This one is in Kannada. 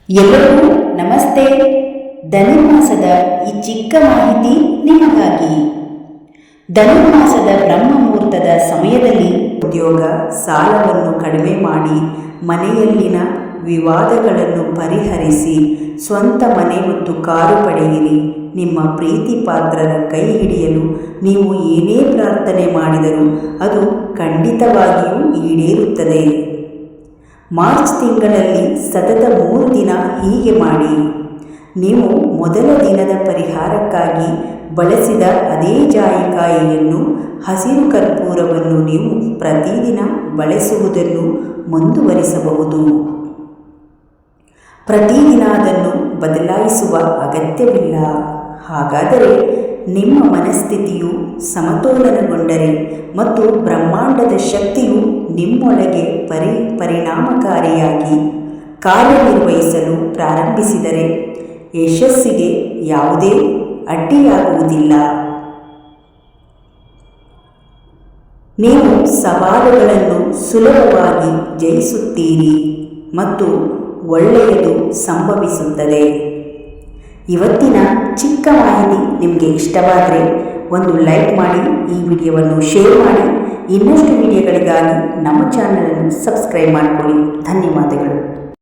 ಎಲ್ಲರಿಗೂ ನಮಸ್ತೆ. ಧನುರ್ಮಾಸದ ಈ ಚಿಕ್ಕ ಮಾಹಿತಿ ನಿಮಗಾಗಿ. ಧನುರ್ಮಾಸದ ಬ್ರಹ್ಮ ಮುಹೂರ್ತದ ಸಮಯದಲ್ಲಿ ಉದ್ಯೋಗ ಸಾಲವನ್ನು ಕಡಿಮೆ ಮಾಡಿ, ಮನೆಯಲ್ಲಿನ ವಿವಾದಗಳನ್ನು ಪರಿಹರಿಸಿ, ಸ್ವಂತ ಮನೆ ಮತ್ತು ಕಾರು ಪಡೆಯಿರಿ. ನಿಮ್ಮ ಪ್ರೀತಿ ಪಾತ್ರರ ಕೈ ಹಿಡಿಯಲು ನೀವು ಏನೇ ಪ್ರಾರ್ಥನೆ ಮಾಡಿದರೂ ಅದು ಖಂಡಿತವಾಗಿಯೂ ಈಡೇರುತ್ತದೆ. ಮಾರ್ಚ್ ತಿಂಗಳಲ್ಲಿ ಸತತ 3 ದಿನ ಹೀಗೆ ಮಾಡಿ. ನೀವು ಮೊದಲ ದಿನದ ಪರಿಹಾರಕ್ಕಾಗಿ ಬಳಸಿದ ಅದೇ ಜಾಯಿಕಾಯಿಯನ್ನು, ಹಸಿರು ಕರ್ಪೂರವನ್ನು ನೀವು ಪ್ರತಿದಿನ ಬಳಸುವುದನ್ನು ಮುಂದುವರಿಸಬಹುದು. ಪ್ರತಿದಿನ ಅದನ್ನು ಬದಲಾಯಿಸುವ ಅಗತ್ಯವಿಲ್ಲ. ಹಾಗಾದರೆ ನಿಮ್ಮ ಮನಸ್ಥಿತಿಯು ಸಮತೋಲನಗೊಂಡರೆ ಮತ್ತು ಬ್ರಹ್ಮಾಂಡದ ಶಕ್ತಿಯು ನಿಮ್ಮೊಳಗೆ ಪರಿಣಾಮಕಾರಿಯಾಗಿ ಕಾರ್ಯನಿರ್ವಹಿಸಲು ಪ್ರಾರಂಭಿಸಿದರೆ ಯಶಸ್ಸಿಗೆ ಯಾವುದೇ ಅಡ್ಡಿಯಾಗುವುದಿಲ್ಲ. ನೀವು ಸವಾಲುಗಳನ್ನು ಸುಲಭವಾಗಿ ಜಯಿಸುತ್ತೀರಿ ಮತ್ತು ಒಳ್ಳೆಯದು ಸಂಭವಿಸುತ್ತದೆ. ಇವತ್ತಿನ ಚಿಕ್ಕ ಮಾಹಿತಿ ನಿಮಗೆ ಇಷ್ಟವಾದರೆ ಒಂದು ಲೈಕ್ ಮಾಡಿ, ಈ ವಿಡಿಯೋವನ್ನು ಶೇರ್ ಮಾಡಿ. ಇನ್ನಷ್ಟು ವಿಡಿಯೋಗಳಿಗಾಗಿ ನಮ್ಮ ಚಾನಲನ್ನು ಸಬ್ಸ್ಕ್ರೈಬ್ ಮಾಡಿಕೊಳ್ಳಿ. ಧನ್ಯವಾದಗಳು.